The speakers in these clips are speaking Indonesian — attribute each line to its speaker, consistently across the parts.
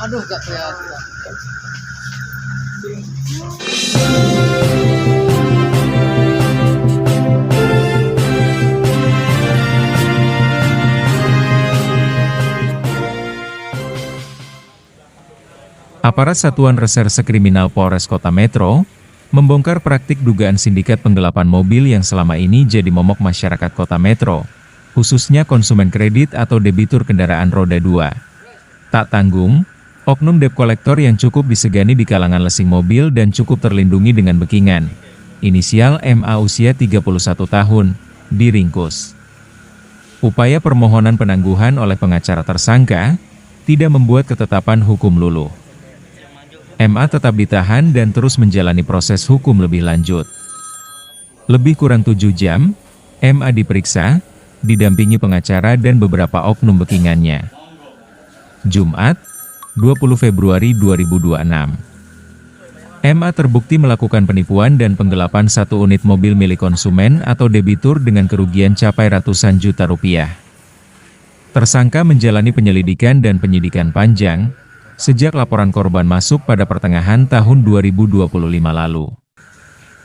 Speaker 1: Aduh, gak kelihatan.
Speaker 2: Aparat Satuan Reserse Kriminal Polres Kota Metro membongkar praktik dugaan sindikat penggelapan mobil yang selama ini jadi momok masyarakat Kota Metro, khususnya konsumen kredit atau debitur kendaraan roda 2. Tak tanggung, oknum debt collector yang cukup disegani di kalangan lesing mobil dan cukup terlindungi dengan bekingan. Inisial MA usia 31 tahun, diringkus. Upaya permohonan penangguhan oleh pengacara tersangka tidak membuat ketetapan hukum luluh. MA tetap ditahan dan terus menjalani proses hukum lebih lanjut. Lebih kurang 7 jam, MA diperiksa, didampingi pengacara dan beberapa oknum bekingannya. Jumat, 20 Februari 2026. MA terbukti melakukan penipuan dan penggelapan satu unit mobil milik konsumen atau debitur dengan kerugian capai ratusan juta rupiah. Tersangka menjalani penyelidikan dan penyidikan panjang, sejak laporan korban masuk pada pertengahan tahun 2025 lalu.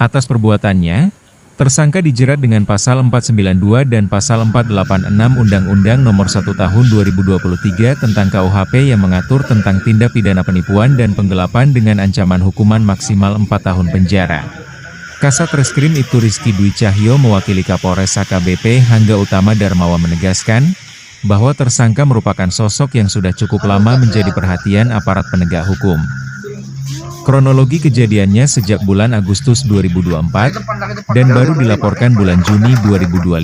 Speaker 2: Atas perbuatannya, tersangka dijerat dengan pasal 492 dan pasal 486 Undang-Undang Nomor 1 Tahun 2023 tentang KUHP yang mengatur tentang tindak pidana penipuan dan penggelapan dengan ancaman hukuman maksimal 4 tahun penjara. Kasat Reskrim Ibtu Rizky Dwi Cahyo mewakili Kapolres AKBP Hangga Utama Darmawa menegaskan bahwa tersangka merupakan sosok yang sudah cukup lama menjadi perhatian aparat penegak hukum. Kronologi kejadiannya sejak bulan Agustus 2024 dan baru dilaporkan bulan Juni 2025.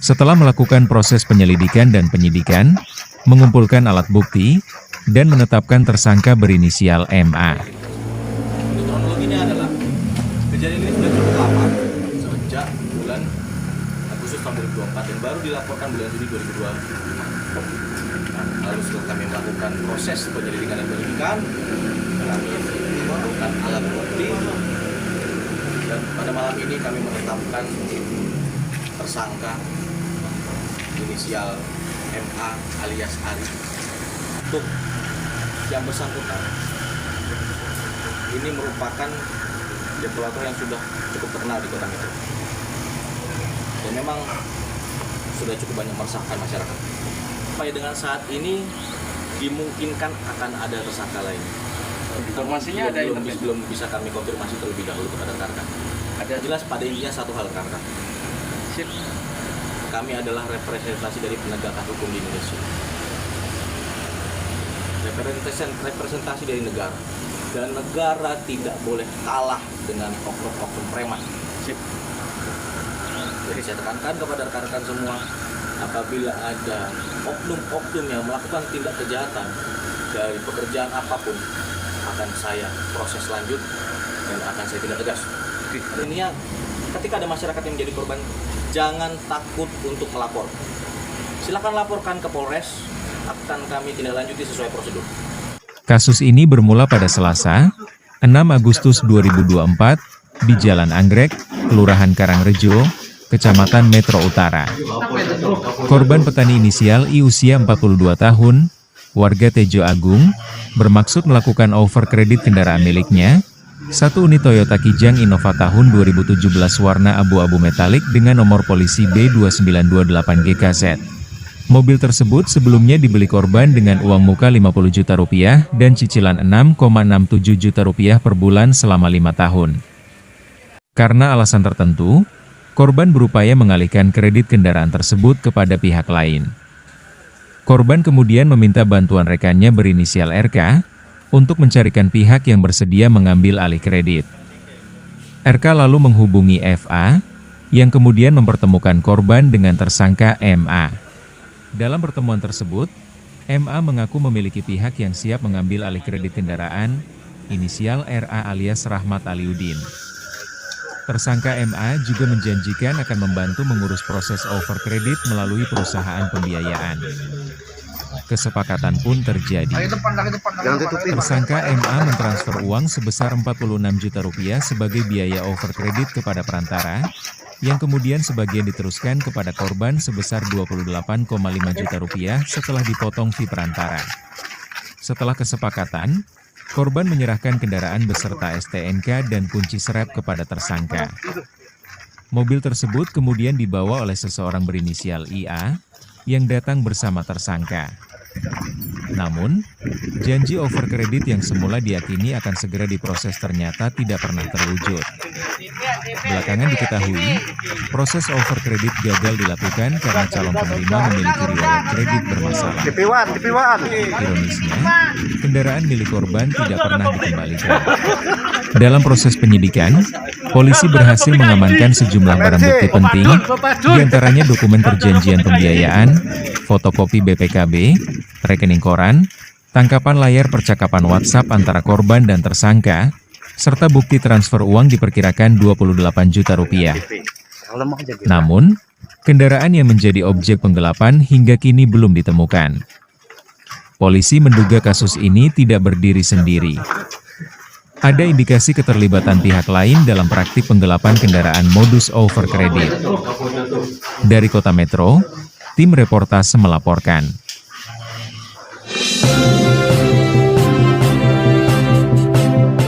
Speaker 2: Setelah melakukan proses penyelidikan dan penyidikan, mengumpulkan alat bukti, dan menetapkan tersangka berinisial MA.
Speaker 3: Kronologinya adalah kejadian ini sudah cukup lama, sejak bulan Agustus tahun 2024 dan baru dilaporkan bulan Juni 2025. Lalu setelah kami melakukan proses penyelidikan dan penyidikan, kami melakukan alat bukti, dan pada malam ini kami menetapkan tersangka inisial MA alias Ari. Untuk yang bersangkutan, ini merupakan debt collector yang sudah cukup terkenal di Kota Metro. Dan memang sudah cukup banyak meresahkan masyarakat. Sampai dengan saat ini dimungkinkan akan ada tersangka lain.
Speaker 4: Informasinya ada
Speaker 3: belum bisa kami konfirmasi terlebih dahulu kepada rekan-rekan. Ada jelas pada intinya satu hal rekan-rekan. Kami adalah representasi dari penegakan hukum di Indonesia. Representasi dari negara. Dan negara tidak boleh kalah dengan oknum-oknum preman. Jadi saya tekankan kepada rekan-rekan semua, apabila ada oknum-oknum yang melakukan tindak kejahatan dari pekerjaan apapun, akan saya proses lanjut dan akan saya tindak tegas. Intinya, ketika ada masyarakat yang menjadi korban, jangan takut untuk melapor. Silakan laporkan ke Polres, akan kami tindak lanjuti sesuai prosedur.
Speaker 2: Kasus ini bermula pada Selasa, 6 Agustus 2024, di Jalan Anggrek, Kelurahan Karangrejo, Kecamatan Metro Utara. Korban petani inisial I usia 42 tahun, warga Tejo Agung, bermaksud melakukan overkredit kendaraan miliknya, satu unit Toyota Kijang Innova tahun 2017 warna abu-abu metalik dengan nomor polisi B2928GKZ. Mobil tersebut sebelumnya dibeli korban dengan uang muka 50 juta rupiah dan cicilan 6,67 juta rupiah per bulan selama 5 tahun. Karena alasan tertentu, korban berupaya mengalihkan kredit kendaraan tersebut kepada pihak lain. Korban kemudian meminta bantuan rekannya berinisial RK untuk mencarikan pihak yang bersedia mengambil alih kredit. RK lalu menghubungi FA, yang kemudian mempertemukan korban dengan tersangka MA. Dalam pertemuan tersebut, MA mengaku memiliki pihak yang siap mengambil alih kredit kendaraan, inisial RA alias Rahmat Aliuddin. Tersangka MA juga menjanjikan akan membantu mengurus proses overkredit melalui perusahaan pembiayaan. Kesepakatan pun terjadi. Tersangka MA mentransfer uang sebesar 46 juta rupiah sebagai biaya overkredit kepada perantara, yang kemudian sebagian diteruskan kepada korban sebesar 28,5 juta rupiah setelah dipotong fee perantara. Setelah kesepakatan, korban menyerahkan kendaraan beserta STNK dan kunci serep kepada tersangka. Mobil tersebut kemudian dibawa oleh seseorang berinisial IA yang datang bersama tersangka. Namun, janji overkredit yang semula diyakini akan segera diproses ternyata tidak pernah terwujud. Belakangan diketahui, proses overkredit gagal dilakukan karena calon penerima memiliki riwayat kredit bermasalah. Ironisnya, kendaraan milik korban tidak pernah dikembalikan. Dalam proses penyidikan, polisi berhasil mengamankan sejumlah barang bukti penting, diantaranya dokumen perjanjian pembiayaan, fotokopi BPKB, rekening koran, tangkapan layar percakapan WhatsApp antara korban dan tersangka, serta bukti transfer uang diperkirakan 28 juta rupiah. Namun, kendaraan yang menjadi objek penggelapan hingga kini belum ditemukan. Polisi menduga kasus ini tidak berdiri sendiri. Ada indikasi keterlibatan pihak lain dalam praktik penggelapan kendaraan modus overkredit. Dari Kota Metro, tim reportase melaporkan.